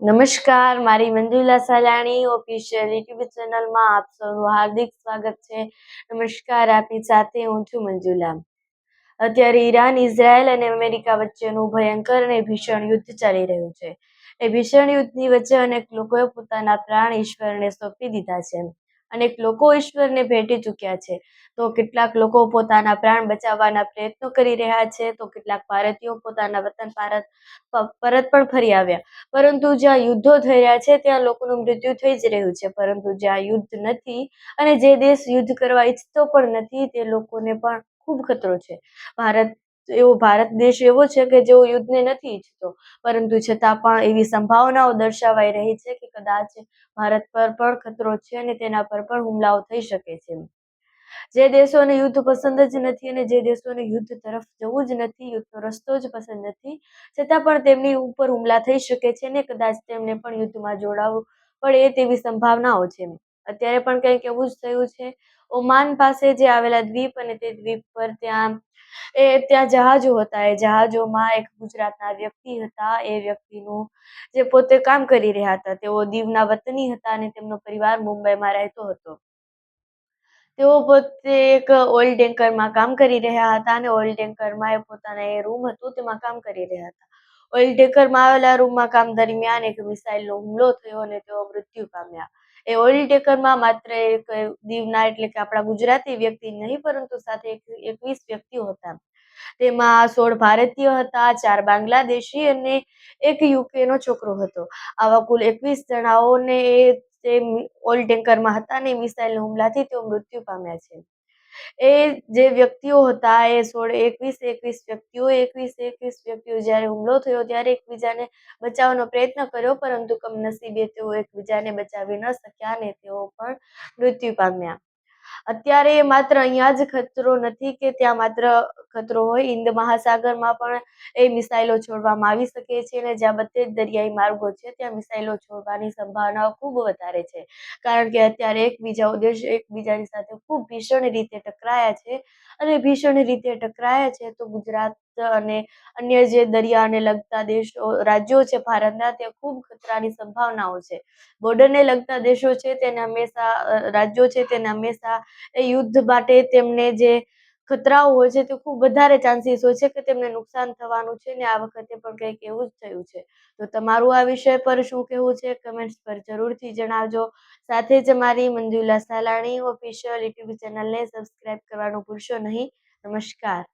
નમસ્કાર, મારી Manjula Salani official YouTube ચેનલમાં આપ સૌનું હાર્દિક સ્વાગત છે. નમસ્કાર, આપની સાથે હું છું મંજુલા. અત્યારે ઈરાન, ઇઝરાયલ અને અમેરિકા વચ્ચેનું ભયંકર અને ભીષણ યુદ્ધ ચાલી રહ્યું છે. એ ભીષણ યુદ્ધની વચ્ચે અનેક લોકોએ પોતાના પ્રાણ ઈશ્વરને સોંપી દીધા છે. અનેક લોકો ઈશ્વરને ભેટી ચૂક્યા છે. તો કેટલાક લોકો પોતાના પ્રાણ બચાવવાના પ્રયત્નો કરી રહ્યા છે, તો કેટલાક ભારતીયો પોતાના વતન પરત પણ ફરી આવ્યા. પરંતુ જ્યાં યુદ્ધો થઈ રહ્યા છે ત્યાં લોકોનું મૃત્યુ થઈ જ રહ્યું છે. પરંતુ જ્યાં યુદ્ધ નથી અને જે દેશ યુદ્ધ કરવા ઈચ્છતો પણ નથી તે લોકોને પણ ખૂબ ખતરો છે. ભારત દેશ એવો છે કે જેઓ યુદ્ધને નથી ઈચ્છતો, પરંતુ છતાં પણ એવી સંભાવનાઓ દર્શાવાઈ રહી છે કે કદાચ ભારત પર પણ ખતરો છે અને તેના પર પણ હુમલાઓ થઈ શકે છે. જે દેશોને યુદ્ધ પસંદ જ નથી અને જે દેશોને યુદ્ધ તરફ જવું જ નથી, યુદ્ધનો રસ્તો જ પસંદ નથી, છતાં પણ તેમની ઉપર હુમલા થઈ શકે છે ને કદાચ તેમને પણ યુદ્ધમાં જોડાવવું પડે તેવી સંભાવનાઓ છે. અત્યારે પણ કંઈક એવું જ થયું છે. ઓમાન પાસે જે આવેલા દ્વીપ અને તે દ્વીપ પર ત્યાં જહાજો હતા. એ જહાજોમાં એક ગુજરાતના વ્યક્તિ હતા. એ વ્યક્તિનું જે પોતે કામ કરી રહ્યા હતા, તેઓ દીવના વતની હતા અને તેમનો પરિવાર મુંબઈમાં રહેતો હતો. તેઓ પોતે એક ઓઇલ ટેન્કરમાં કામ કરી રહ્યા હતા અને ઓઇલ ટેન્કરમાં પોતાના એ રૂમ હતું તેમાં કામ કરી રહ્યા હતા. ઓઇલ ટેન્કરમાં આવેલા રૂમમાં કામ દરમિયાન એક મિસાઇલનો હુમલો થયો અને તેઓ મૃત્યુ પામ્યા. એ ઓઇલ ટેન્કરમાં માત્ર એક દીવના એટલે કે આપણા ગુજરાતી વ્યક્તિ નહીં, પરંતુ સાથે 21 વ્યક્તિઓ હતા. તેમાં 16 ભારતીય હતા, 4 બાંગ્લાદેશી અને એક યુકેનો છોકરો હતો. આવા કુલ 21 જણાઓને તે ઓઇલ ટેન્કરમાં હતા અને મિસાઇલના હુમલાથી તેઓ મૃત્યુ પામ્યા છે. એ જે વ્યક્તિઓ હતા એ 21 વ્યક્તિઓ જ્યારે હુમલો થયો ત્યારે એકબીજાને બચાવવાનો પ્રયત્ન કર્યો, પરંતુ કમનસીબે તેઓ એકબીજાને બચાવી ન શક્યા અને તેઓ પણ મૃત્યુ પામ્યા. અત્યારે માત્ર અહીંયા જ ખતરો નથી કે ત્યાં માત્ર ખતરો હોય, હિન્દ મહાસાગરમાં પણ એ મિસાઇલો છોડવામાં આવી શકે છે અને જ્યાં બધે જ દરિયાઈ માર્ગો છે ત્યાં મિસાઇલો છોડવાની સંભાવનાઓ ખૂબ વધારે છે. કારણ કે અત્યારે એકબીજાની સાથે ખૂબ ભીષણ રીતે ટકરાયા છે અને ભીષણ રીતે ટકરાયા છે તો ગુજરાત અને અન્ય જે દરિયાને લગતા રાજ્યો છે ભારતના, ત્યાં ખૂબ ખતરાની સંભાવનાઓ છે. બોર્ડરને લગતા દેશો છે તેને રાજ્યો છે તેને હંમેશા એ યુદ્ધ માટે તેમને જે ખતરાઓ હોય છે તે ખૂબ વધારે ચાન્સીસ હોય છે કે તેમને નુકસાન થવાનું છે ને આ વખતે પણ કંઈક એવું જ થયું છે. તો તમારું આ વિષય પર શું કહેવું છે કમેન્ટ્સ પર જરૂરથી જણાવજો. સાથે જ મારી મંજુલા સાલાણી ઓફિશિયલ યુટ્યુબ ચેનલને સબસ્ક્રાઇબ કરવાનું ભૂલશો નહીં. નમસ્કાર.